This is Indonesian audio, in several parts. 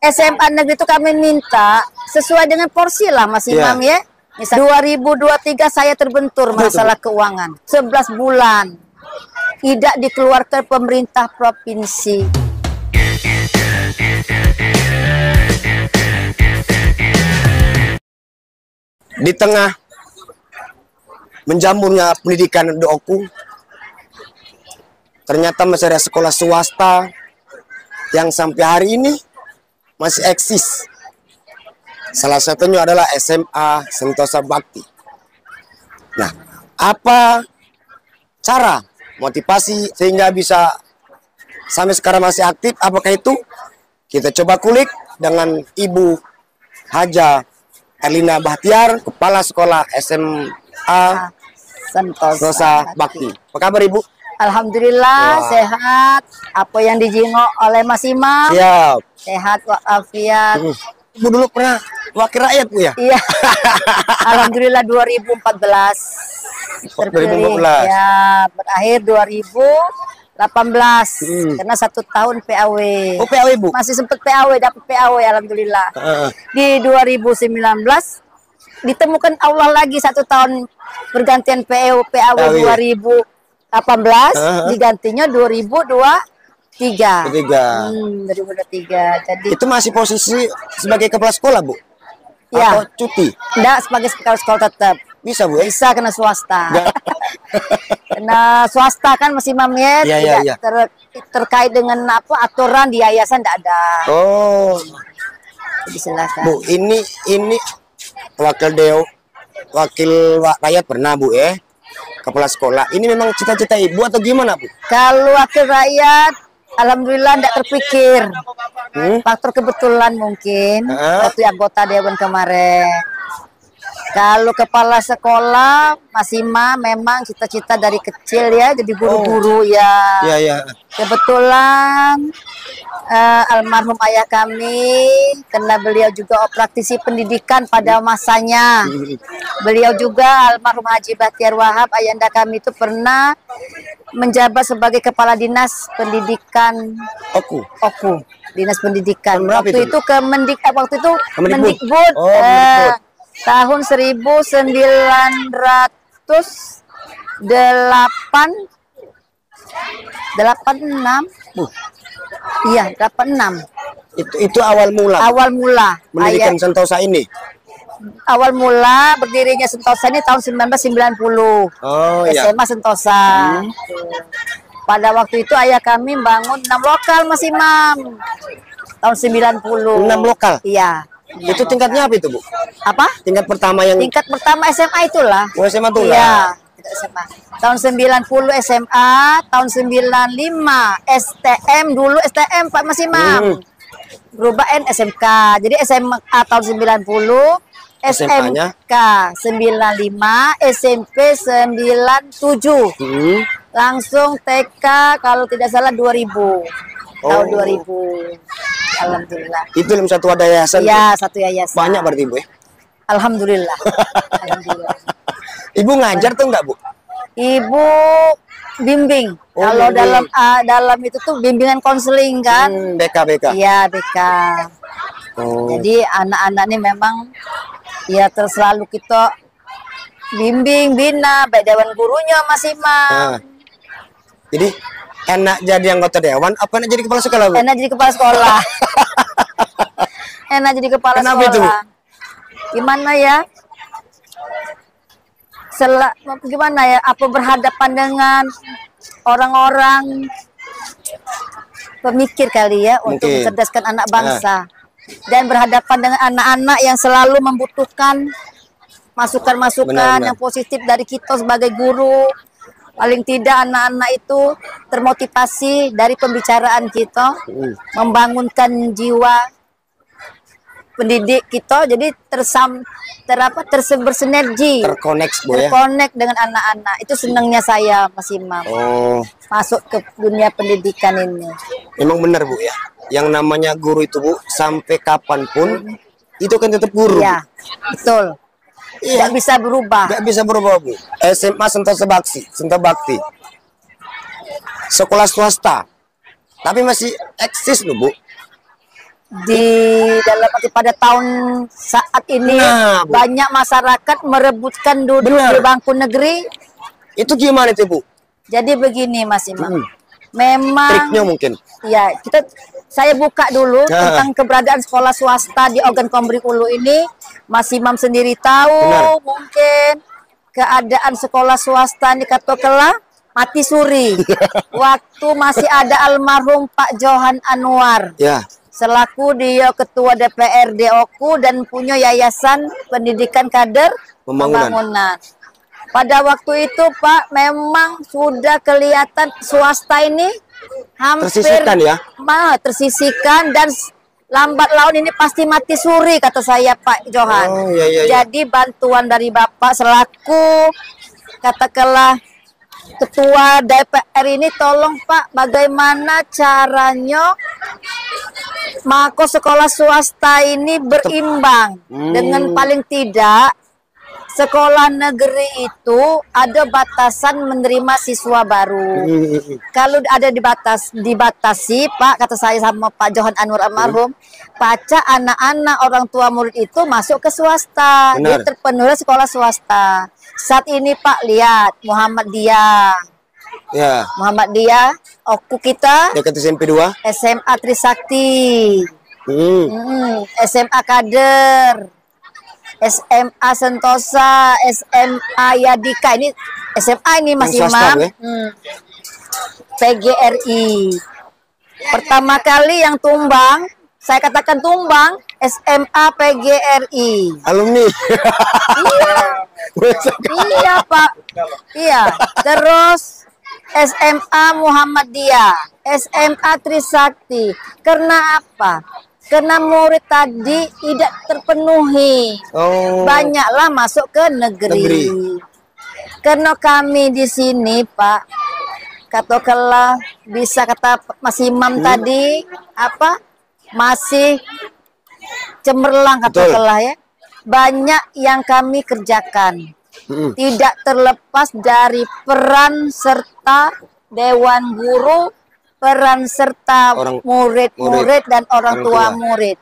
SMA negeri itu kami minta sesuai dengan porsi lah Mas Imam ya. Misal 2023 saya terbentur masalah keuangan. 11 bulan tidak dikeluarkan pemerintah provinsi. Di tengah menjamurnya pendidikan di Oku, ternyata masih ada sekolah swasta yang sampai hari ini masih eksis. Salah satunya adalah SMA Sentosa Bakti. Nah, apa cara motivasi sehingga bisa sampai sekarang masih aktif? Apakah itu? Kita coba kulik dengan Ibu Haja Elina Bahtiar, Kepala Sekolah SMA Sentosa Bakti. Apa kabar Ibu? Alhamdulillah sehat. Apa yang dijengok oleh Mas Imam? Siap. Sehat walafiat. Ibu dulu pernah wakil rakyat Bu ya? Iya. Alhamdulillah 2014 terpilih. 2014. Ya, berakhir 2018. Karena 1 tahun PAW. Oh, PAW Bu? Masih sempat PAW, dapat PAW alhamdulillah. Di 2019 ditemukan Allah lagi 1 tahun pergantian PAW 2018 digantinya 2023. 2023. Jadi itu masih posisi sebagai kepala sekolah Bu? Ya. Atau cuti? Enggak, sebagai kepala sekolah tetap. Bisa Bu? Bisa kena swasta. Kena swasta kan masih Mamnya ya. terkait dengan apa aturan di yayasan enggak ada. Oh. Jadi silakan. Bu, ini wakil rakyat pernah Bu ya? Kepala sekolah. Ini memang cita-cita Ibu atau gimana Bu? Kalau wakil rakyat alhamdulillah tidak terpikir. Faktor kebetulan mungkin waktu anggota dewan kemarin. Kalau kepala sekolah Mas Ima memang cita-cita dari kecil ya jadi guru-guru ya. Iya. Kebetulan almarhum ayah kami karena beliau juga praktisi pendidikan pada masanya. Beliau juga almarhum Haji Bahtiar Wahab ayahanda kami itu pernah menjabat sebagai kepala dinas pendidikan Oku. Dinas pendidikan. Waktu itu Kemendikbud. Tahun 1986. Iya, 86. Itu awal mula. Awal mula Mendirikan Sentosa ini. Awal mula berdirinya Sentosa ini tahun 1990. SMA Sentosa. Pada waktu itu ayah kami bangun 6 lokal Mas Imam. Tahun 90. 6 lokal? Iya. Itu tingkatnya apa itu Bu? Apa? Tingkat pertama yang... Tingkat pertama SMA itulah. Oh, SMA itulah. Iya. SMA. Tahun 90 SMA, tahun 95 STM dulu STM Pak Mas Imam. Berubah SMK. Jadi SMA tahun 90, SMK 95, SMP 97. Langsung TK kalau tidak salah 2000. Tahun 2000. Alhamdulillah. Itu dalam satu yayasan? Iya, satu yayasan. Banyak berarti Bu ya? Alhamdulillah. Alhamdulillah. Ibu ngajar tuh enggak Bu? Ibu bimbing. Kalau dalam itu tuh bimbingan konseling kan? BK. Iya, BK. Jadi anak-anak ini memang ya selalu kita bimbing, bina, baik dewan gurunya Mas Imam. Jadi enak jadi anggota dewan apa enak jadi kepala sekolah Bu? Enak jadi kepala sekolah. Enak jadi kepala Kenapa sekolah. Itu? Gimana ya? Gimana ya? Apa berhadapan dengan orang-orang pemikir kali ya untuk mencerdaskan anak bangsa dan berhadapan dengan anak-anak yang selalu membutuhkan masukan-masukan yang positif dari kita sebagai guru. Paling tidak anak-anak itu termotivasi dari pembicaraan kita, membangunkan jiwa pendidik kita, jadi bersinergi, terkonek dengan anak-anak. Itu senangnya saya Mas Imam masuk ke dunia pendidikan ini. Memang benar Bu ya, yang namanya guru itu Bu sampai kapanpun itu kan tetap guru. Iya, betul. Tidak bisa berubah. Tidak bisa berubah Bu. SMA Sentosa Bakti, sekolah swasta, tapi masih eksis loh Bu. di dalam arti pada tahun saat ini banyak masyarakat merebutkan duduk di bangku negeri. Itu gimana itu, Bu? Jadi begini Mas Imam. Memang triknya mungkin. Ya, saya buka dulu tentang keberadaan sekolah swasta di Ogan Komering Ulu ini. Mas Imam sendiri tahu mungkin keadaan sekolah swasta di Katokelah mati suri. Waktu masih ada almarhum Pak Johan Anwar. Ya. Selaku dia ketua DPRD Oku dan punya yayasan pendidikan kader pembangunan. Pada waktu itu Pak memang sudah kelihatan swasta ini hampir tersisihkan dan lambat laun ini pasti mati suri kata saya Pak Johan. Jadi bantuan dari Bapak selaku katakanlah ketua DPR ini tolong Pak bagaimana caranya mako sekolah swasta ini berimbang dengan paling tidak sekolah negeri itu ada batasan menerima siswa baru. Kalau ada dibatasi Pak kata saya sama Pak Johan Anwar almarhum, paca anak-anak orang tua murid itu masuk ke swasta. Dia terpenuhi sekolah swasta. Saat ini Pak lihat Muhammadiyah. Ya. Muhammadiyah, Oku kita. Dekat SMP 2. SMA Trisakti. SMA Kader. SMA Sentosa, SMA Yadika. Ini SMA ini Mas Imam. PGRI. Pertama kali yang tumbang, saya katakan tumbang, SMA PGRI. Alumni. Iya Pak. Iya. Terus SMA Muhammadiyah, SMA Trisakti. Karena apa? Karena murid tadi tidak terpenuhi. Banyaklah masuk ke negeri. Karena kami di sini Pak, katakanlah bisa kata Mas Imam tadi apa? Masih cemerlang katakanlah ya. Banyak yang kami kerjakan. Tidak terlepas dari peran serta Dewan Guru, peran serta murid-murid dan orang tua murid.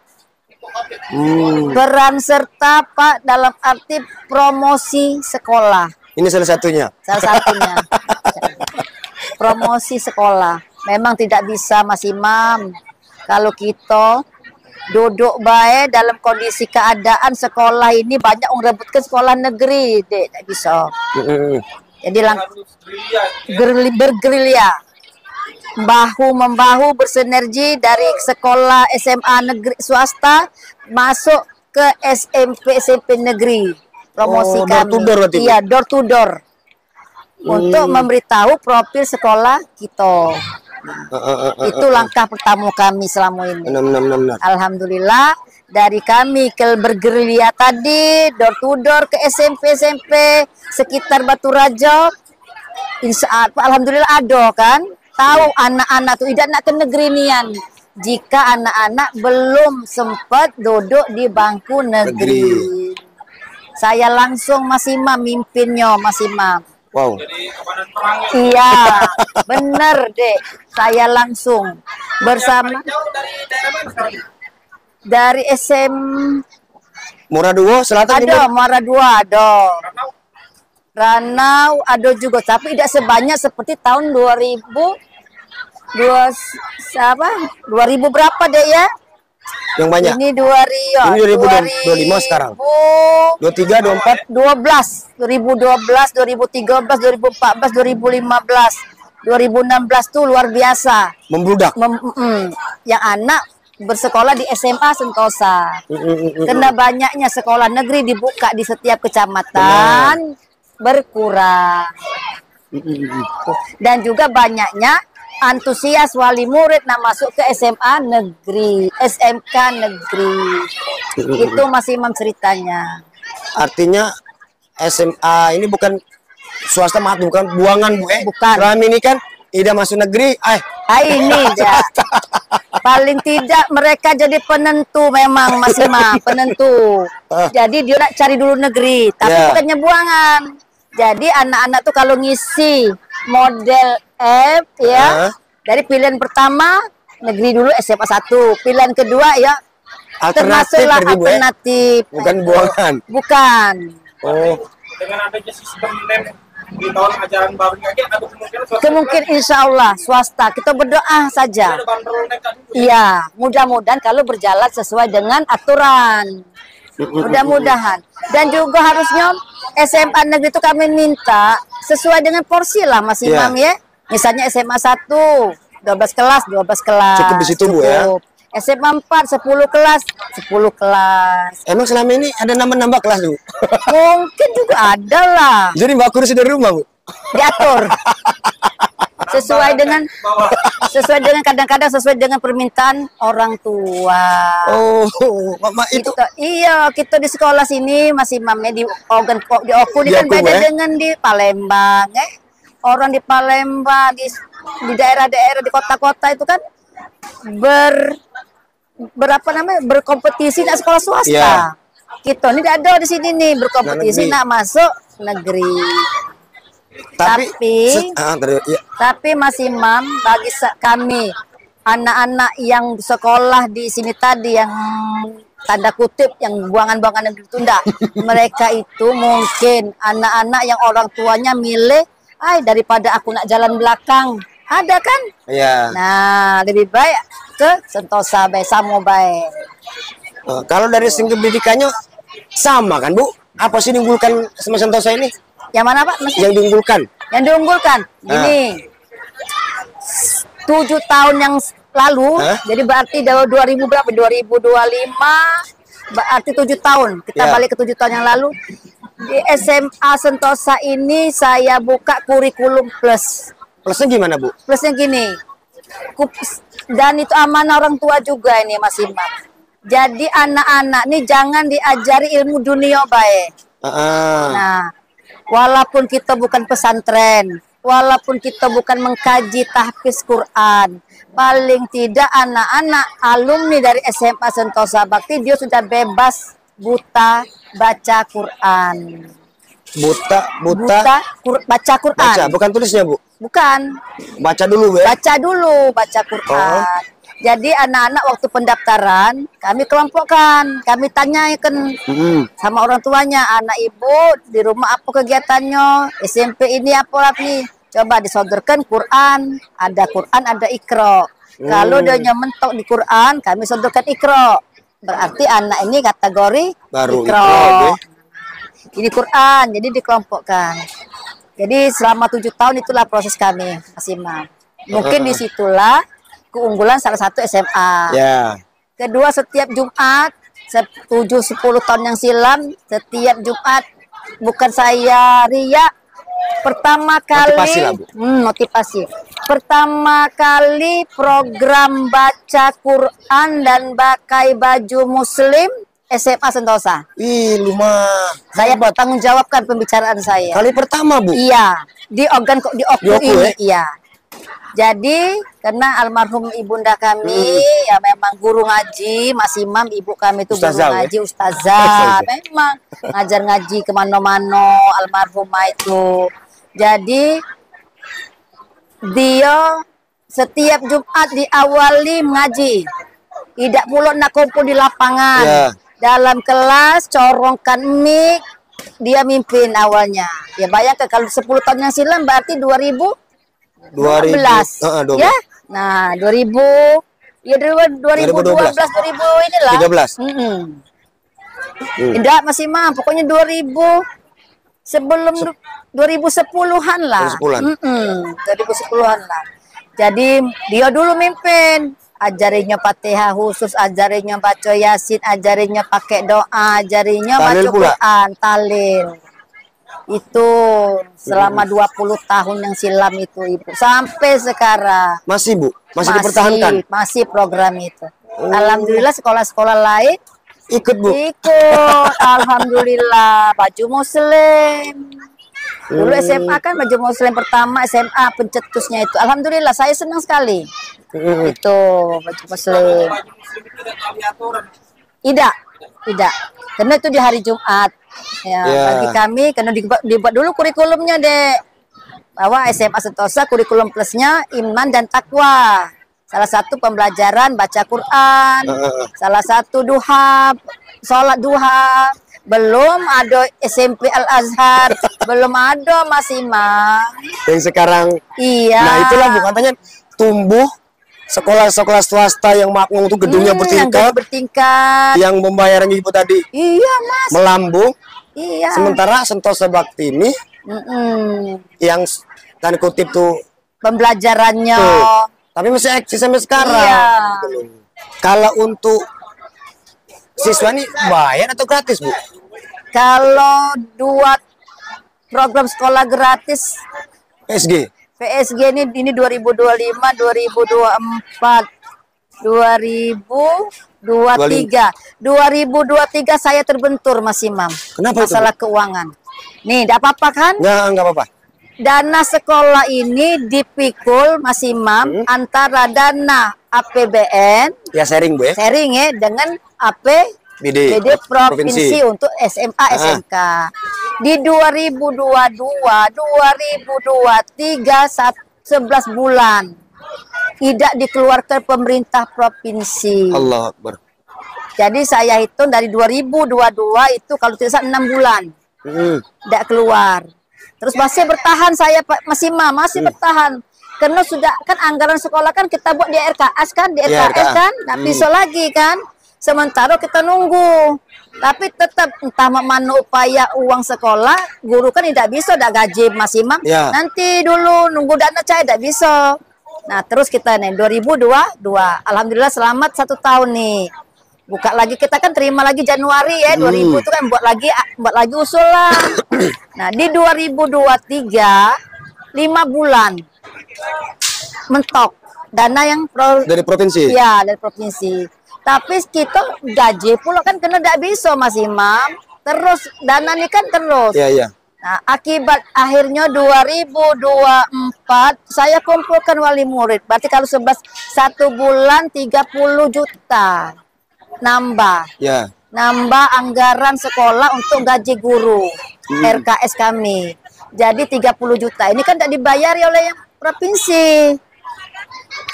Peran serta Pak dalam arti promosi sekolah. Ini salah satunya. Salah satunya. Promosi sekolah. Memang tidak bisa Mas Imam kalau kita duduk baik dalam kondisi keadaan sekolah ini banyak merebutkan sekolah negeri, Dek, tidak bisa. Jadi bergerilya, bahu-membahu bersinergi dari sekolah SMA negeri swasta masuk ke SMP negeri. Promosi kami. Iya, door to door. Untuk memberitahu profil sekolah kita. Itu langkah pertama kami selama ini. Alhamdulillah dari kami ke bergerilya tadi door to door ke SMP sekitar Batu Raja. Alhamdulillah ada kan. Tahu anak-anak tuh tidak nak ke negeri nian. Jika anak-anak belum sempat duduk di bangku negeri. Saya langsung Mas Imam mimpinnya Mas Imam. Wow. Iya, bener Dek. Saya langsung bersama dari SM Muraduo Selatan. Ada Muara Dua, ada Ranau, ada juga, tapi tidak sebanyak seperti tahun 2000 berapa deh ya? Yang banyak. Ini 2025 sekarang. 23, 24, 2012, 2013, 2014, 2015, 2016 tuh luar biasa. Membludak. Yang anak bersekolah di SMA Sentosa. Karena banyaknya sekolah negeri dibuka di setiap kecamatan berkurang. Dan juga banyaknya antusias wali murid nak masuk ke SMA negeri, SMK negeri. Itu masih Imam ceritanya. Artinya SMA ini bukan swasta, maaf, bukan buangan Bu. Bukan. Selama ini kan tidak masuk negeri, ini ya. Paling tidak mereka jadi penentu memang Mas Imam, penentu. Jadi dia nak cari dulu negeri, tapi bukannya buangan. Jadi anak-anak tuh kalau ngisi model F ya, dari pilihan pertama negeri dulu SMA 1. Pilihan kedua ya termasuklah alternatif. Bukan buangan. Bukan. Oh. Dengan adanya sistem NEM di tahun ajaran baru ini ada kemungkinan insya Allah swasta. Kita berdoa saja. Iya, mudah-mudahan kalau berjalan sesuai dengan aturan. Mudah-mudahan. Dan juga harusnya SMA negeri itu kami minta sesuai dengan porsi lah Mas Imam ya. Misalnya SMA 1, 12 kelas. Cukup di situ Bu ya. SMA 4, 10 kelas. Emang selama ini ada nambah-nambah kelas Bu? Mungkin juga ada lah. Jadi bawa kursi dari rumah Bu? Diatur. sesuai dengan kadang-kadang sesuai dengan permintaan orang tua. Oh, Mama itu. Kita di sekolah sini masih mamnya di Oku kan beda dengan di Palembang, Orang di Palembang di daerah-daerah di kota-kota itu kan berkompetisi nak sekolah swasta. Kita ini ada di sini nih berkompetisi nak masuk negeri. Tapi Mas Imam, bagi kami anak-anak yang sekolah di sini tadi yang tanda kutip yang buangan-buangan negeri tunda, mereka itu mungkin anak-anak yang orang tuanya milih, daripada aku nak jalan belakang, ada kan? Iya. Nah, lebih baik ke Sentosa baik, Samo baik. Kalau dari segi pendidikannya sama kan Bu? Apa sih diunggulkan sama Sentosa ini? Yang mana Pak? Yang diunggulkan? Yang diunggulkan, gini, 7 tahun yang lalu, jadi berarti dari 2025, berarti 7 tahun. Kita balik ke 7 tahun yang lalu. Di SMA Sentosa ini saya buka kurikulum plus. Plusnya gimana Bu? Plusnya gini, dan itu amanah orang tua juga ini Mas Imam. Jadi anak-anak nih jangan diajari ilmu dunia baik. Nah, walaupun kita bukan pesantren, walaupun kita bukan mengkaji tahfiz Quran, paling tidak anak-anak alumni dari SMA Sentosa Bakti dia sudah bebas buta baca Quran. Baca Quran. Bukan tulisnya Bu? Bukan. Baca dulu ya? Baca Quran. Jadi anak-anak waktu pendaftaran kami kelompokkan, kami tanyakan sama orang tuanya, anak ibu di rumah apa kegiatannya, SMP ini apa nih, coba disodorkan Quran, ada Iqra. Kalau dia mentok di Quran, kami sodorkan Iqra, berarti anak ini kategori baru Iqra. Ini Quran, jadi dikelompokkan. Jadi selama 7 tahun itulah proses kami, Mas Imam. Mungkin disitulah keunggulan salah satu SMA. Kedua, setiap Jumat 7-10 tahun yang silam, setiap Jumat, bukan saya riak, pertama kali motivasi. Pertama kali program baca Quran dan pakai baju muslim SMA Sentosa. Saya bertanggung jawabkan pembicaraan saya. Kali pertama Bu? Iya, di Oku ini. Iya. Jadi karena almarhum ibunda kami ya memang guru ngaji, Mas Imam, ibu kami itu guru ngaji, ustazah, memang ngajar ngaji kemana-mana almarhumah itu. Jadi dia setiap Jumat diawali mengaji, tidak pula nak kumpul di lapangan. Dalam kelas corongkan mic, dia mimpin awalnya. Ya bayangkan kalau 10 tahun yang silam berarti 2012 ya. Nah, 2012 inilah. 13. Tidak masih mah, pokoknya 2000 sebelum 2010-an lah. 2010-an lah. Jadi dia dulu mimpin, ajarinya Fatihah khusus, ajarinya baca Yasin, ajarinya pakai doa, ajarinya baca Quran, talil. Itu selama 20 tahun yang silam itu Ibu, sampai sekarang masih Bu, masih dipertahankan, masih program itu. Alhamdulillah sekolah-sekolah lain ikut Bu, alhamdulillah baju muslim. Dulu SMA kan baju muslim pertama, SMA pencetusnya itu, alhamdulillah saya senang sekali. Itu baju muslim. Tidak, karena itu di hari Jumat. Ya, bagi kami karena dibuat dulu kurikulumnya, Dek. Bahwa SMA Sentosa kurikulum plusnya iman dan takwa. Salah satu pembelajaran baca Quran, salah satu duha, sholat duha. Belum ada SMP Al Azhar, belum ada Mas Imam. Yang sekarang. Iya. Nah itulah Bu, katanya tumbuh sekolah-sekolah swasta yang makmum itu gedungnya bertingkat, yang pembayaran Ibu tadi. Iya Mas. Melambung. Iya. Sementara Sentosa Bakti ini yang tanda kutip tuh pembelajarannya. Tapi masih eksis sampai sekarang. Iya. Kalau untuk siswa ini bayar atau gratis, Bu? Kalau 2 program sekolah gratis PSG ini 2025, 2024, 2023. 2023 saya terbentur Mas Imam. Kenapa masalah itu, keuangan. Nih, enggak apa-apa kan? Enggak apa-apa. Dana sekolah ini dipikul Mas Imam antara dana APBN ya sharing Bu ya. Sharing ya dengan APBD provinsi untuk SMA SMK. Di 2022 2023 11 bulan tidak dikeluarkan pemerintah provinsi. Allah Akbar. Jadi saya hitung dari 2022 itu kalau tidak salah 6 bulan. Tidak keluar. Terus masih bertahan saya Pak Mas Imam, masih bertahan. Karena sudah kan anggaran sekolah kan kita buat di RKS kan, di RKS kan, nggak bisa lagi kan. Sementara kita nunggu. Tapi tetap entah mana upaya uang sekolah, guru kan tidak bisa, tidak gaji Mas Imam. Nanti dulu nunggu dana cair tidak bisa. Nah terus kita nih 2022, alhamdulillah selamat 1 tahun nih. Buka lagi, kita kan terima lagi Januari ya, 2000 itu kan buat lagi usulan. Nah, di 2023 5 bulan mentok dana yang dari provinsi. Ya, dari provinsi. Tapi kita gaji pula kan kena tidak bisa Mas Imam. Terus dana ini kan terus. Iya. Nah, akibat akhirnya 2024 saya kumpulkan wali murid. Berarti kalau 1 bulan 30 juta. Nambah anggaran sekolah untuk gaji guru RKS kami. Jadi 30 juta ini kan tidak dibayari oleh yang provinsi.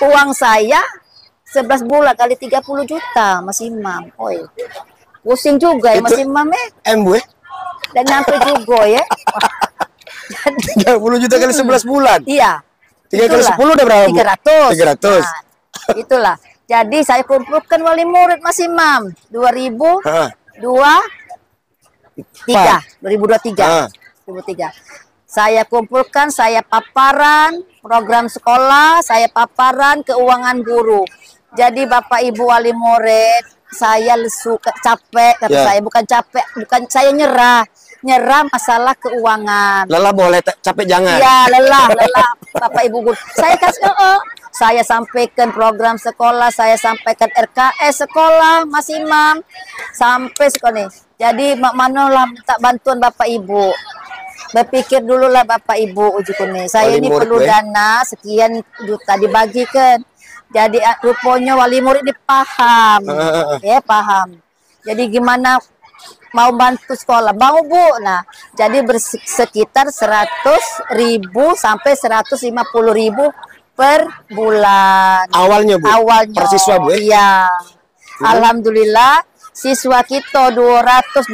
Uang saya 11 bulan kali 30 juta Mas Imam. Oi. Pusing juga ya Mas Imam Bu. Dan nyampe juga ya. 30 juta kali 11 bulan. Iya. 3 kali 10 udah berapa, Bu? 300. Nah, itulah. Jadi saya kumpulkan wali murid Mas Imam 2023. Saya kumpulkan, saya paparan program sekolah, saya paparan keuangan guru. Jadi Bapak Ibu wali murid, saya lesu, capek kata saya, bukan saya nyerah masalah keuangan. Lelah boleh, capek jangan. Ya, lelah Bapak Ibu guru. Saya kasih saya sampaikan program sekolah, saya sampaikan RKS sekolah, Mas Imam, sampai sekolah nih. Jadi manalah minta bantuan Bapak Ibu. Berpikir dulu lah Bapak Ibu uji kuning. Saya ini perlu dana sekian juta dibagikan. Jadi rupanya wali murid ini paham, paham. Jadi gimana mau bantu sekolah, mau Bu. Nah, jadi sekitar 100.000 sampai 150.000 per bulan. Awalnya Bu? Awalnya. Per siswa Bu? Iya. Alhamdulillah siswa kita 225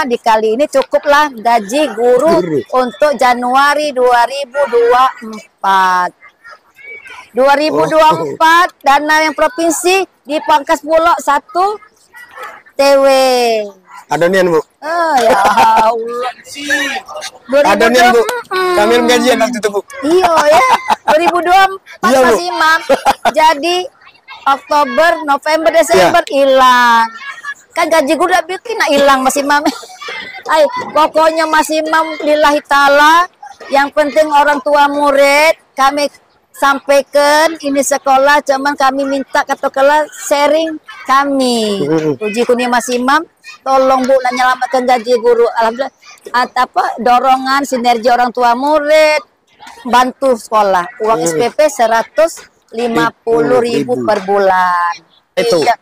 dikali ini cukuplah gaji guru untuk Januari 2024. 2024 dana yang provinsi dipangkas pula 1 TW. Ada nian Bu? Ya Allah. Ada nian Bu? Kami gajian waktu itu Bu? Iya ya. 2024 Mas Imam. Jadi Oktober, November, Desember hilang. Kan gaji gue udah bikin hilang Mas Imam. Ayo, pokoknya Mas Imam lillahi ta'ala, yang penting orang tua murid kami sampaikan ini sekolah, cuman kami minta katakanlah sharing kami. Uji kuning Mas Imam, tolong Bu menyelamatkan gaji guru. Alhamdulillah dorongan sinergi orang tua murid, bantu sekolah. Uang SPP 150.000 per bulan. Itu. Iya.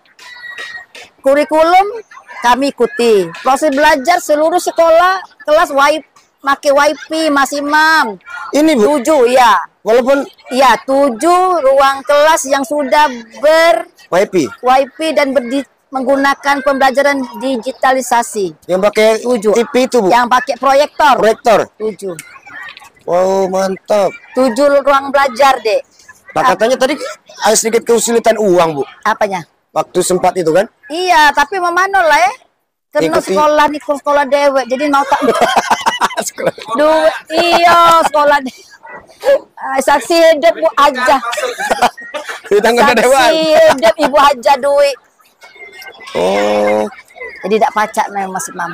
Kurikulum kami ikuti. Proses belajar seluruh sekolah kelas pakai WiFi Mas Imam. Ini Bu? 7 ya. Walaupun ya 7 ruang kelas yang sudah WiFi WiFi dan menggunakan pembelajaran digitalisasi. yang pakai 7. TV itu, Bu. Yang pakai proyektor. Proyektor. 7. Wow, mantap. 7 ruang belajar, Dek. Nah, katanya tadi ada sedikit kesulitan uang, Bu. Apanya? Waktu sempat itu kan? Iya, tapi memano lah ya. Karena Ikuti. sekolah nih sekolah dewek, jadi mau tak duit. Iya, sekolah saksi hidup Bu aja. Di tangan dewan. Saksi hidup Ibu aja duit. Oh, Jadi dak pacak memang Mas Imam.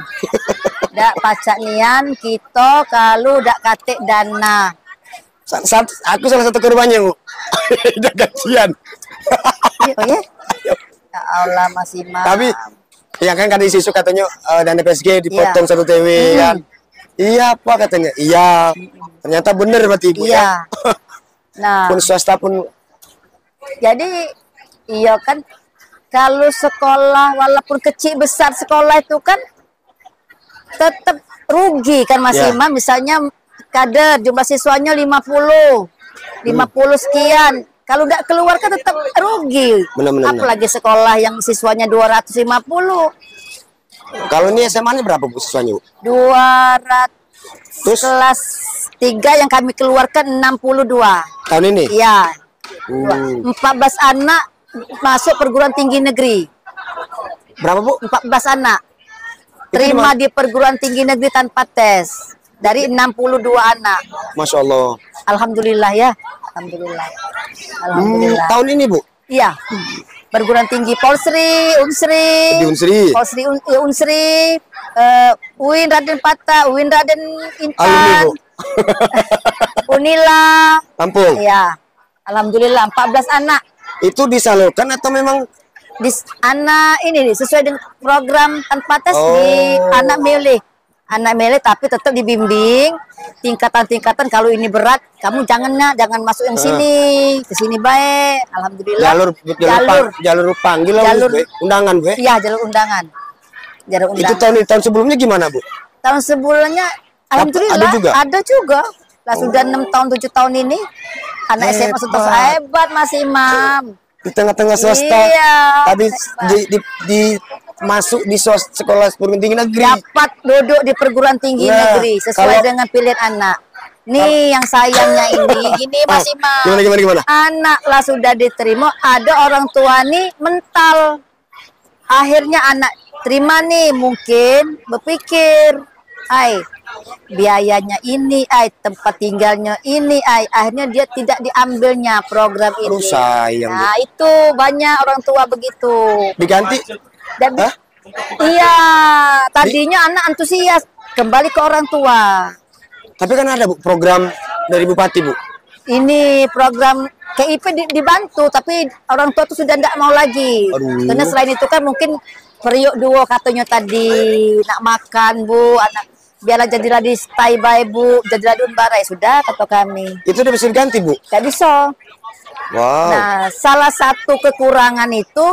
Dak pacak nian kita kalau dak katik dana. aku salah satu korbannya, Bu. Udah gajian. Iya, oh ya? Ya Allah Mas Imam. Tapi ya kan kada isu katanya dana PSG dipotong Iya. 1 TW kan. Iya, apa katanya? Iya. Ternyata bener berarti, Ibu, ya. Iya. Nah, Pun swasta pun jadi iya kan kalau sekolah walaupun kecil besar sekolah itu kan tetap rugi kan Mas Ya. Imam. Misalnya kader jumlah siswanya 50 sekian. Kalau udah keluar kan tetap rugi. Benar-benar. Apalagi sekolah yang siswanya 250. kalau ini SMA-nya berapa, Bu, siswanya, Bu? 200 Terus kelas 3 yang kami keluarkan 62. tahun ini? Iya. Hmm. 14 anak masuk perguruan tinggi negeri. Berapa, Bu? 14 anak terima di perguruan tinggi negeri tanpa tes dari 62 anak. Masya Allah. Alhamdulillah ya. Alhamdulillah. Alhamdulillah. Tahun ini, Bu? Iya. Perguruan tinggi Polsri, Unsri, Di Unsri. Polsri, Unsri, UIN Raden Patah, UIN Raden Alumni, Intan, Bu. Unila. Lampung. Iya. Alhamdulillah 14 anak. Itu disalurkan atau memang Anak ini nih, sesuai dengan program tanpa tes Oh. di anak milih tapi tetap dibimbing tingkatan-tingkatan. Kalau ini berat kamu jangan masuk yang sini, ke sini baik. Alhamdulillah jalur panggil lah, jalur- Bu, undangan, Bu? iya jalur undangan Itu tahun sebelumnya gimana, Bu? tahun sebelumnya alhamdulillah ada juga? lah sudah 6 tahun 7 tahun ini anak SMA sudah hebat Mas Imam. Di tengah-tengah swasta. Iya. Tadi masuk di sekolah perguruan tinggi negeri. Dapat duduk di perguruan tinggi Nah, negeri sesuai dengan pilihan anak. Nih yang sayangnya ini, gini Mas Imam. Gimana? Anak lah sudah diterima, ada orang tua nih mental. Akhirnya anak terima nih mungkin berpikir, biayanya ini, tempat tinggalnya ini, akhirnya dia tidak diambilnya program ini. Aduh, sayang, Nah itu banyak orang tua begitu. Diganti? Dan Hah? iya, tadinya anak antusias kembali ke orang tua. Tapi kan ada, Bu, program dari Bupati, Bu. Ini program KIP dibantu, tapi orang tua itu sudah tidak mau lagi. Aduh. Karena selain itu kan mungkin periuk dua katanya tadi nak makan Bu, anak biarlah jadilah di stay by Bu, jadilah di Unbara, ya sudah kata kami. Itu udah bisa diganti, Bu. Gak bisa. Wow. Nah, salah satu kekurangan itu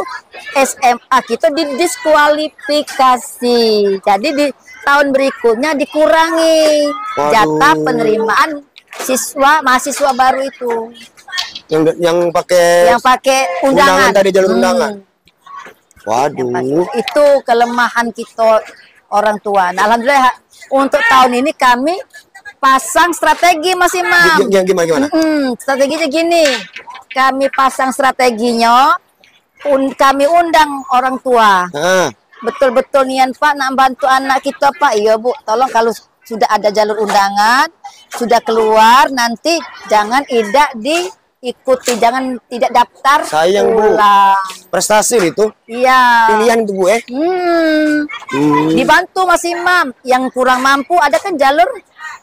SMA kita didiskualifikasi. Jadi di tahun berikutnya dikurangi jatah penerimaan mahasiswa baru itu. Yang pakai Undangan tadi, jalur undangan. Waduh. Itu kelemahan kita orang tua. Nah, alhamdulillah untuk tahun ini kami pasang strategi Mas Imam. Gimana? Strateginya gini. Kami pasang strateginya, kami undang orang tua. Betul-betul nian Pak nak bantu anak kita Pak. Iya Bu, tolong kalau sudah ada jalur undangan, sudah keluar nanti jangan diikuti, jangan tidak daftar. Sayang, Bu. Prestasi itu. Iya. Pilihan itu, Bu, Dibantu Mas Imam. Yang kurang mampu ada kan jalur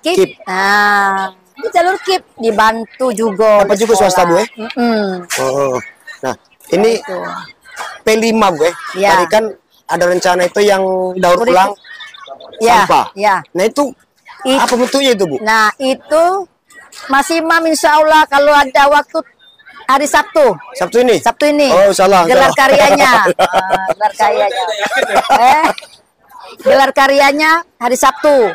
KIP. Nah, di jalur KIP dibantu juga. Dapat juga swasta, Bu, Oh. Nah, ini Itu. P5, Bu, Ya. Tadi kan ada rencana itu yang daur ulang sampah. Ya. Nah, itu apa bentuknya itu, Bu? Nah, itu Mas Imam insya Allah kalau ada waktu hari Sabtu. Sabtu ini? Sabtu ini. Oh, salah. Gelar karyanya. Gelar karyanya. Gelar karyanya hari Sabtu.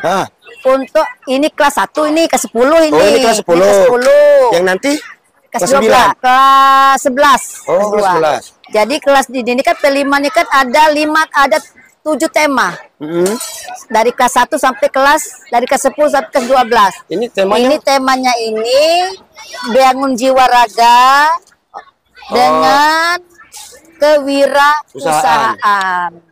Untuk ini kelas 1, ini ke 10 ini. Oh, ini kelas 10. Ini kelas 10. Yang nanti kelas kelas 12, kelas 11. Oh, kelas 11. Jadi kelas di ini kan P5 ini kan ada 7 tema. Dari kelas 1 sampai dari kelas 10 sampai kelas 12. Ini temanya? Ini temanya ini bangun jiwa raga dengan kewirausahaan.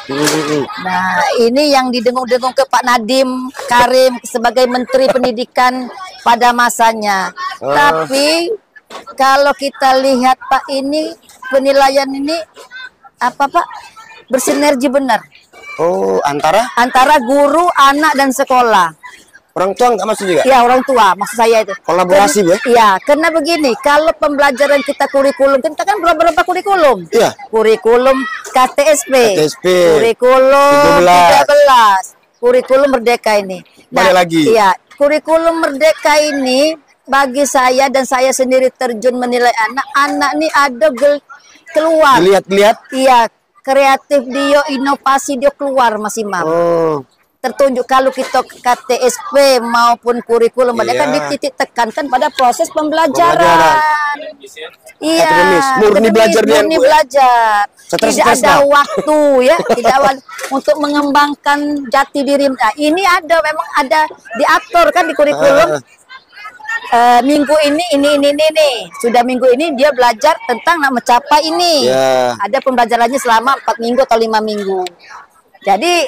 Nah, ini yang didengung-dengung ke Pak Nadiem Karim sebagai Menteri Pendidikan pada masanya. Tapi kalau kita lihat Pak, ini penilaian ini apa Pak? Bersinergi benar. Oh, antara guru, anak dan sekolah. Orang tua nggak masuk juga? Iya, orang tua maksud saya itu. Kolaborasi ya? Iya, karena begini, kalau pembelajaran kita kurikulum, kita kan berapa kurikulum? Iya. Kurikulum KTSP. Kurikulum 13. Kurikulum Merdeka ini. Balik lagi. Iya, kurikulum Merdeka ini bagi saya dan saya sendiri terjun menilai anak-anak ini ada keluar. Lihat-lihat. Iya, kreatif dia, inovasi dia keluar Mas Imam. Oh. Tertunjuk kalau kita KTSP maupun kurikulum mereka dititik tekankan pada proses pembelajaran. Iya, akademis, murni belajar dia. Murni belajar. Stres-stres tidak ada waktu ya, tidak ada untuk mengembangkan jati diri. Nah, ini memang ada diatur kan di kurikulum. Minggu ini. Sudah minggu ini dia belajar tentang mencapai ini. Ada pembelajarannya selama 4 minggu atau 5 minggu. Jadi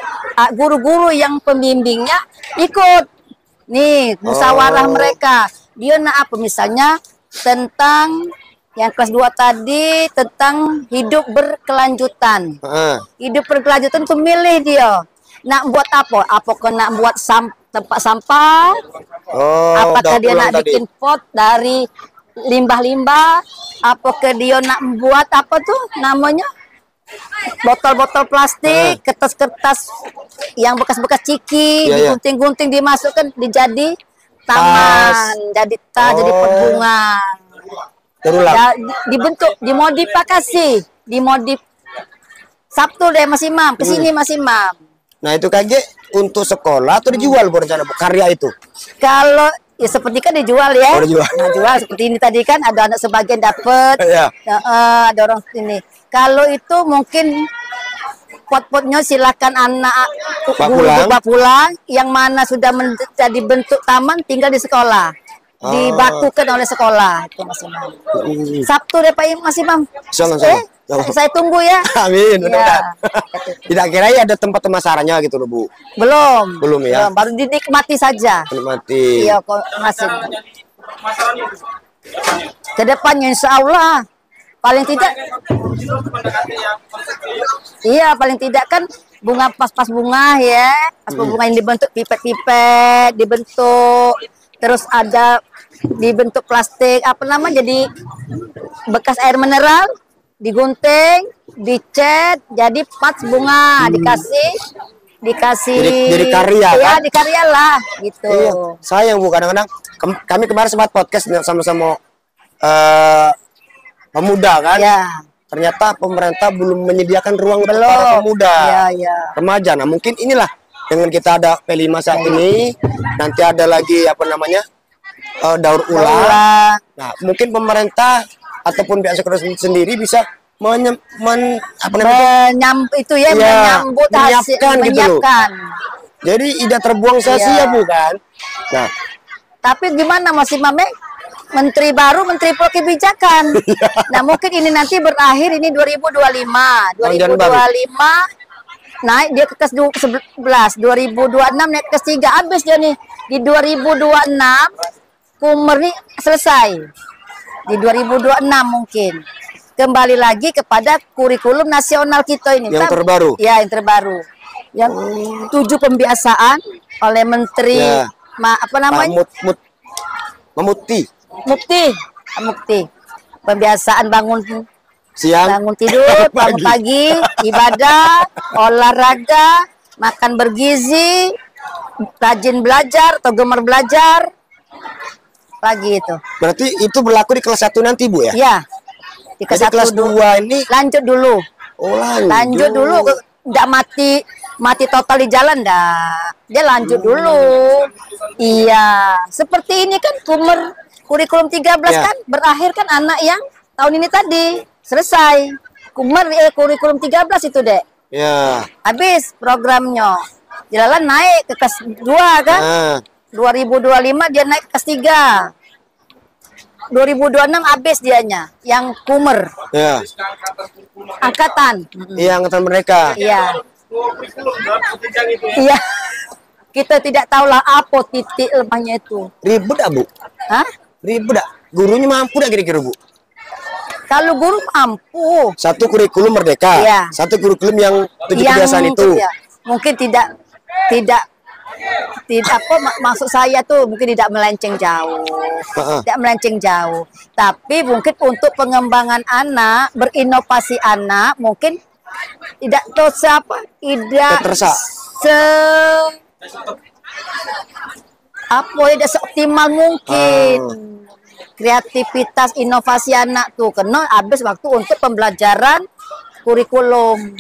guru-guru yang pembimbingnya ikut nih musyawarah mereka. Dia apa misalnya tentang yang kelas 2 tadi tentang hidup berkelanjutan. Hidup berkelanjutan tuh milih dia. Nak buat apa? Apakah nak buat tempat sampah? Apakah dia nak bikin pot dari limbah-limbah? Apakah dia nak buat apa tuh namanya? Botol-botol plastik, kertas-kertas yang bekas-bekas ciki, digunting-gunting, dimasukkan, dijadi taman, jadi jadi pot bunga. Dibentuk, dimodifikasi, Sabtu deh Mas Imam, kesini Mas Imam. Nah itu kayak untuk sekolah atau dijual rencana karya itu? Kalau ya seperti kan dijual ya. Dijual. Nah, jual seperti ini tadi kan ada anak sebagian dapat. Ada orang ini. Kalau itu mungkin pot-potnya silakan anak guru pulang yang mana sudah menjadi bentuk taman tinggal di sekolah. Dibakukan oleh sekolah itu Mas Imam. Sabtu deh Pak Mas Imam. Saya tunggu ya. Amin. Ya. Tidak kira ada tempat pemasarannya gitu loh Bu? Belum ya. Baru dinikmati saja. Nikmati. Iya kok masih. Kedepannya Insya Allah paling tidak. Iya paling tidak kan bunga pas bunga ya. Pas bunga yang dibentuk pipet-pipet dibentuk. Terus ada dibentuk plastik apa namanya jadi bekas air mineral digunting, dicat jadi pas bunga dikasih jadi karya ya kan? Dikarya lah gitu. Iya. Sayang Bu kadang-kadang kami kemarin sempat podcast sama-sama pemuda kan? Ya. Ternyata pemerintah belum menyediakan ruang untuk para pemuda, remaja. Nah mungkin inilah dengan kita ada P5 saat ini, nanti ada lagi apa namanya daur ulang. Nah mungkin pemerintah ataupun pihak sekolah sendiri bisa menyiapkan. Jadi tidak terbuang sia-sia bukan? Nah, tapi gimana Mas Imam? Menteri baru, Menteri Kebijakan. Nah mungkin ini nanti berakhir ini 2025 naik dia ke kelas 11, 2026 naik ke kelas 3, habis dia nih di 2026 Kumer nih selesai di 2026 mungkin kembali lagi kepada kurikulum nasional kita ini yang terbaru. Ya yang terbaru yang 7 pembiasaan oleh Menteri apa namanya Mukti pembiasaan bangun siang, bangun tidur, bangun pagi, ibadah, olahraga, makan bergizi, rajin belajar atau gemar belajar, pagi itu. Berarti itu berlaku di kelas 1 nanti Bu ya? Iya. Di kelas 2 ini lanjut dulu. Oh, lanjut dulu nggak mati total di jalan dah. Dia lanjut dulu. Iya, seperti ini kan kurikulum 13 kan berakhir kan anak yang tahun ini tadi selesai. Kurikulum 13 itu, Dek. Ya. Habis programnya. Jalan naik ke kelas 2 kan? 2025 dia naik ke kelas 3. 2026 habis dianya yang kumer. Ya. Angkatan. Iya, angkatan mereka. Iya. Iya. Kita tidak tahulah apa titik lemahnya itu. Ribet dah, Bu? Hah? Ribet dah. Gurunya mampu dah kira-kira, Bu? Kalau guru mampu. Satu kurikulum merdeka. Iya. Satu kurikulum yang 7 kebiasaan itu. Ya, mungkin tidak apa maksud saya tuh mungkin tidak melenceng jauh. Tidak melenceng jauh. Tapi mungkin untuk pengembangan anak, berinovasi anak mungkin tidak tahu siapa, tidak tidak seoptimal mungkin. Kreativitas inovasi anak tuh karena habis waktu untuk pembelajaran kurikulum.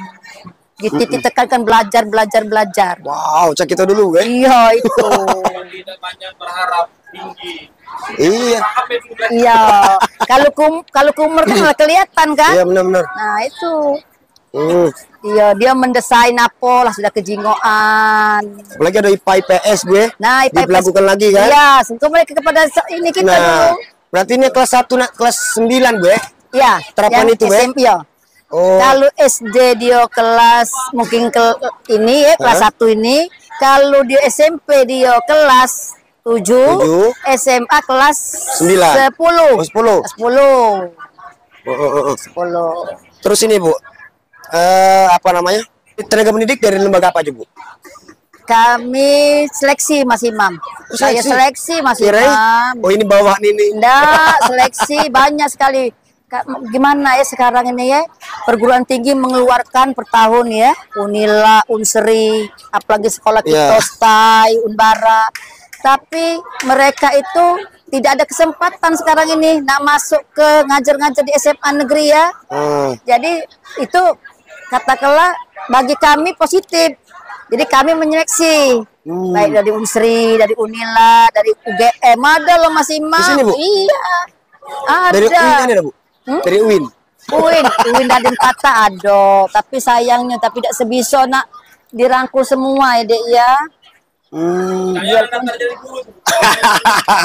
Ditekankan belajar. Wow, cek kita dulu, kan? Iya itu. Tidak banyak berharap tinggi. Iya. Iya. Kalau kumer kan malah kelihatan kan? Iya benar-benar. Nah itu. Iya, dia mendesain apa lah sudah kejingoan. Apalagi ada IPA IPS gue. Nah, IPA dilakukan lagi kan? Iya, kembali kepada ini kita dulu. Berarti ini kelas 1 kelas 9 gue. Iya, terapan itu gue. SMP ya. Kalau SD dia kelas mungkin ini ya kelas 1 ini. Kalau dia SMP dia kelas 7. SMA kelas 9. 10. 10. Terus ini, Bu. Apa namanya? Tenaga pendidik dari lembaga apa aja, Bu? Kami seleksi Mas Imam. Saya seleksi Mas Imam. Oh, ini bawah ini. Enggak, seleksi banyak sekali. Gimana ya sekarang ini ya, perguruan tinggi mengeluarkan per tahun ya, Unila, Unsri, apalagi sekolah kita STAI, Unbara. Tapi mereka itu tidak ada kesempatan sekarang ini nak masuk ke ngajar-ngajar di SMA negeri ya. Jadi itu katakanlah bagi kami positif. Jadi kami menyeleksi baik dari Unsri, dari Unila, dari UGM ada loh Mas Imam. Di sini, Bu? Iya. Ada. Dari UIN ada, Bu? Dari UIN. UIN Raden Patah ada, tapi sayangnya tapi tidak sebisa nak dirangkul semua ya, Dek ya.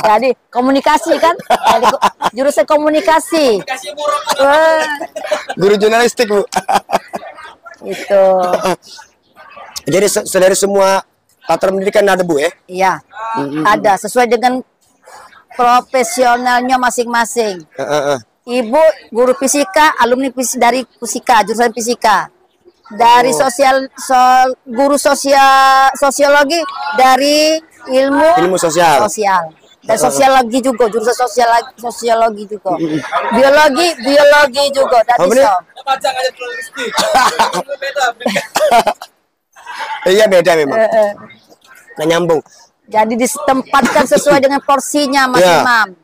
Jadi komunikasi kan, jadi jurusan komunikasi. Guru jurnalistik, Bu. Itu. Jadi dari semua latar pendidikan ada, Bu ya? Iya. Ada sesuai dengan profesionalnya masing-masing. Ibu guru fisika, alumni dari fisika, jurusan fisika. Dari guru sosiologi dari ilmu sosial. Dan sosiologi juga, jurusan sosiologi juga. Biologi juga dan bisa. Iya beda memang. Nggak nyambung. Jadi ditempatkan sesuai dengan porsinya Mas Imam.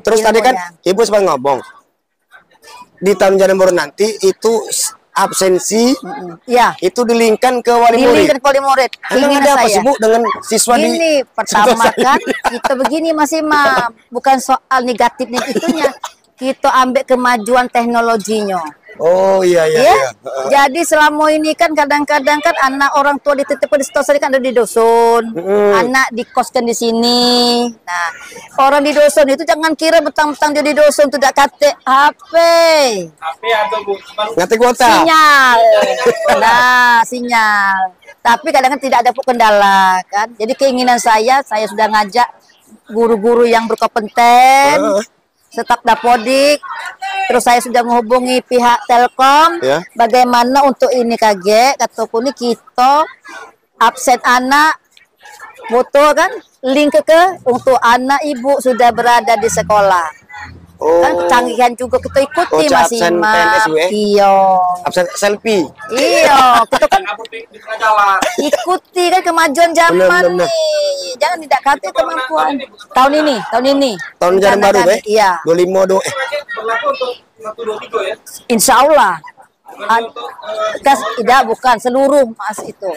Terus tadi kan Ibu sempat ngomong di tahun Januari nanti itu absensi itu dilingkan ke wali murid. Emang ada apa sih, Bu, dengan siswa ini pertama kan kita begini Mas Imam, bukan soal negatif itunya, kita ambil kemajuan teknologinya. Oh iya. Jadi selama ini kan kadang-kadang kan anak orang tua dititipkan di situ kan ada di dusun, anak dikoskan di sini. Nah, orang di dusun itu jangan kira betang-betang dia di dusun tidak kate HP ada, Bu. Ngate kuota. Sinyal. Nah, sinyal. Tapi kadang-kadang tidak ada kendala kan. Jadi keinginan saya sudah ngajak guru-guru yang berkompeten, staf Dapodik. Terus saya sudah menghubungi pihak Telkom, bagaimana untuk ini KG, kataku ini kita absen anak, foto kan, link ke untuk anak ibu sudah berada di sekolah. Kan kecanggihan juga kita ikuti Mas Imam. Iya. Absen selfie. Iya, kita kan ikuti kan kemajuan zaman nih. Jangan tidak kata kemampuan. Tahun ini. Tahun Jalan Baru, Iya. 25 berlaku untuk 123 ya. Insya Allah. Tidak, bukan seluruh mas itu.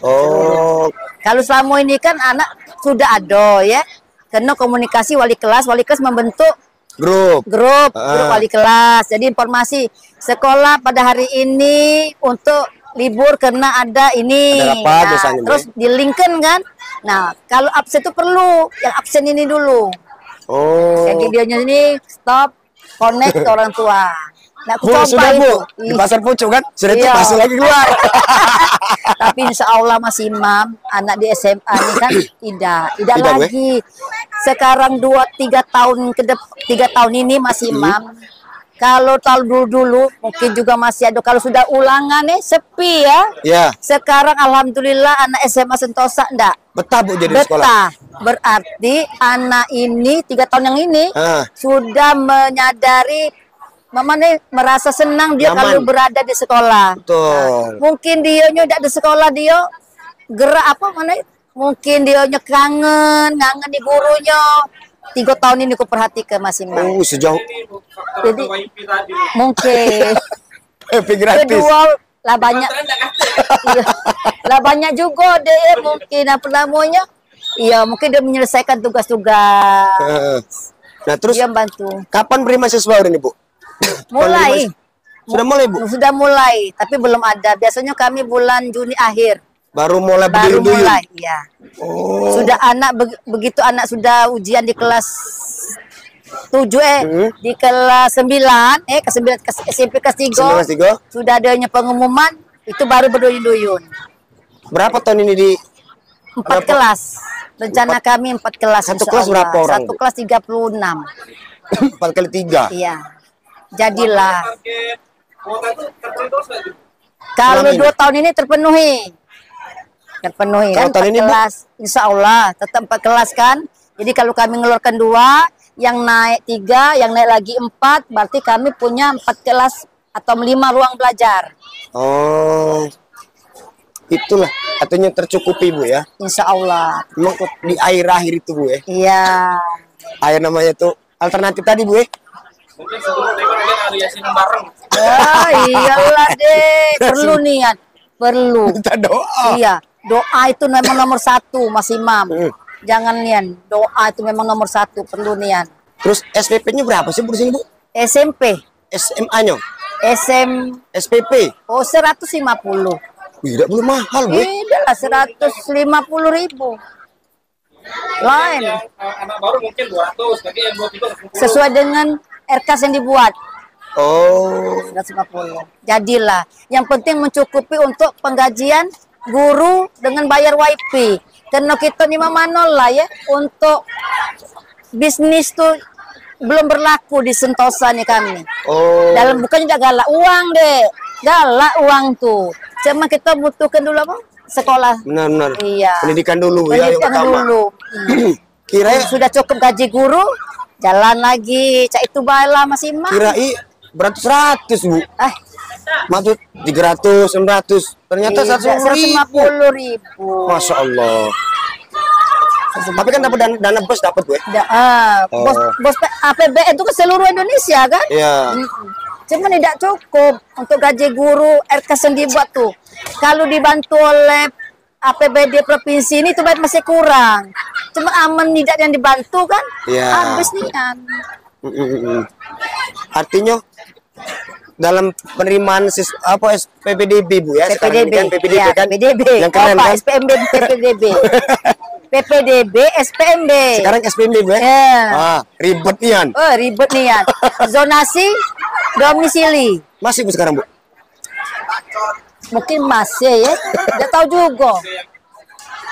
Oh, Kalau selama ini kan anak sudah ada ya, karena komunikasi wali kelas membentuk grup. grup wali kelas. Jadi informasi sekolah pada hari ini untuk libur karena ada ini. Ada rapat biasanya, terus di-linkkan kan. Nah, kalau absen itu perlu yang absen ini dulu. Oh. Kayak videonya ini stop, connect ke orang tua. Nah, aku Bu, coba sudah itu. Bu, di pasar Pucuk kan? Sudah itu Iya. masuk lagi keluar. Tapi insya Allah Mas Imam, anak di SMA ini kan tidak lagi. Sekarang 2-3 tahun 3 tahun ini Mas Imam. Kalau tahun dulu mungkin juga masih ada. Kalau sudah ulangan nih sepi ya. Ya, Sekarang alhamdulillah anak SMA Sentosa enggak. betah Bu jadi sekolah. Betah. Berarti anak ini 3 tahun yang ini Ah. sudah menyadari Mama nih merasa senang dia Nyaman. kalau berada di sekolah. Betul. Mungkin dia tidak di sekolah dia gerak apa mana? Mungkin dia kangen di gurunya. 3 tahun ini aku perhatikan Mas Imam. Oh, sejauh Ini Bu, faktor Jadi- WiFi tadi. Mungkin. gratis. Kedua lah banyak. Iya. Lah banyak juga deh mungkin apa namanya? Iya, mungkin dia menyelesaikan tugas-tugas. Nah, terus Dia bantu. kapan beri mahasiswa ini, Bu? Mulai. Sudah mulai, Bu? Sudah mulai, tapi belum ada. Biasanya kami bulan Juni akhir. Baru mulai Baru berduyun-duyun. mulai, ya. Oh. Sudah anak begitu anak sudah ujian di kelas 7 di kelas 9 ke 9 SMP kelas 3 19.3. sudah adanya pengumuman itu baru berduyun-duyun. Berapa tahun ini di 4 kelas. Rencana kami 4 kelas. Satu insya kelas Allah. berapa orang, Satu Bu? kelas 36. 4 kali 3? Iya. Jadilah. Target kuota itu terpenuhi nggak, Bu? Kalau Selama ini? 2 tahun ini terpenuhi. Terpenuhi Kalau kan tahun 4 ini, Bu? kelas. Insya Allah tetap 4 kelas kan. Jadi kalau kami ngeluarkan 2, yang naik 3, yang naik lagi 4, berarti kami punya 4 kelas atau 5 ruang belajar. Oh. Itulah artinya tercukupi, Bu ya. Insya Allah. Memang di air akhir itu, Bu ya. Iya. Air namanya tuh alternatif tadi, Bu ya. Mungkin sebelum libur mungkin ada yasin bareng. Ya, iyalah deh. Perlu niat. Perlu. Kita doa. Iya. Doa itu memang nomor 1, Mas Imam. Jangan nian. Doa itu memang nomor 1. Perlu nian. Terus SPP-nya berapa sih, Bu, di sini, Bu? SMP. SMA-nya? SPP? Oh 150. Tidak belum mahal, Bu. Tidak lah 150.000. Lain. Yang anak baru mungkin 200, tapi yang 23 150. Sesuai dengan RKAS yang dibuat. Oh. 150. Jadilah. Yang penting mencukupi untuk penggajian guru dengan bayar WiFi. Karena kita ni manol lah ya. Untuk bisnis tuh belum berlaku di Sentosa nih kami. Oh. Dalam bukannya tidak galak uang deh. Galak uang tuh. Cuma kita butuhkan dulu apa? Sekolah. Benar-benar. Iya. Pendidikan dulu ya yang Pendidikan utama. dulu. Kira Sudah cukup gaji guru, jalan lagi. Cak itu baiklah Mas Imam. kirain beratus-ratus, Bu. Eh, Maksud 300, 600. Ternyata 150.000. 150.000. Masya Allah. Tapi kan dapat dana bos dapat, Bu. Ya? Bos APBN itu ke seluruh Indonesia kan? Iya. Cuma tidak cukup untuk gaji guru RKAS yang dibuat tuh. Kalau dibantu oleh APBD provinsi ini tuh masih kurang. Cuma aman tidak yang dibantu kan? Iya. Habis nih kan. Artinya dalam penerimaan PPDB, Bu ya. Sekarang ini PPDB, kan PPDB ya, kan. PPDB. Yang keren Pak, kan. SPMB, PPDB. PPDB, SPMB. Sekarang SPMB, Bu ya. Ya. Ah, ribet nian. Oh, ribet nih ya. Zonasi domisili. Masih, Bu, sekarang, Bu. Mungkin masih ya. Tidak tahu juga.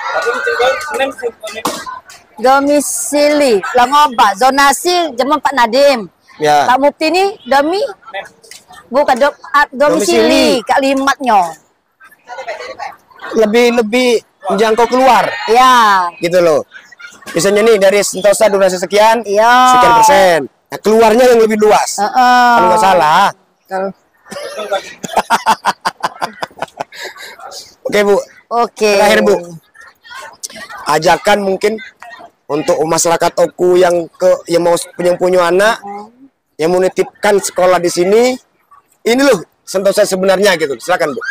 Tapi dicoba Senin sih. Domisili. Langoba. Zonasi zaman Pak Nadim. Ya. Pak Mufti ini bukan domisili. Kalimatnya. Lebih menjangkau keluar Ya. gitu loh. Misalnya nih dari Sentosa durasi sekian, Iya. sekian persen. Nah, keluarnya yang lebih luas. Kalau nggak salah. Kalau- Oke, Bu. Oke. Terakhir, Bu. Ajakan mungkin untuk masyarakat Oku yang yang mau punya anak, yang mau nitipkan sekolah di sini. Ini loh, Sentosa sebenarnya gitu. Silakan Bu.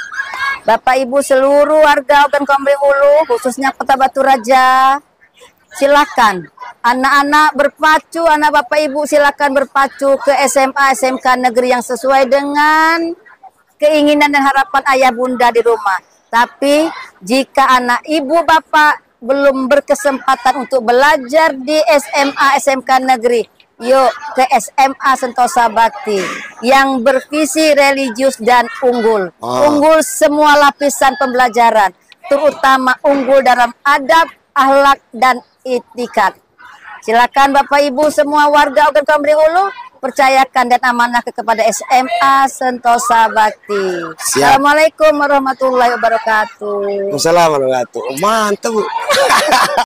Bapak Ibu seluruh warga Ogan Komering Ulu, khususnya Kota Batu Raja, silakan anak-anak berpacu, anak Bapak Ibu silakan berpacu ke SMA SMK negeri yang sesuai dengan keinginan dan harapan ayah bunda di rumah. Tapi jika anak ibu bapak belum berkesempatan untuk belajar di SMA SMK negeri, yuk ke SMA Sentosa Bakti yang bervisi religius dan unggul. Unggul semua lapisan pembelajaran, terutama unggul dalam adab, akhlak, dan etikat. Silakan Bapak Ibu semua warga Ogan Komering Ulu percayakan dan amanah kepada SMA Sentosa Bakti. Siap. Assalamualaikum warahmatullahi wabarakatuh. Assalamualaikum warahmatullahi wabarakatuh. Mantap Bu.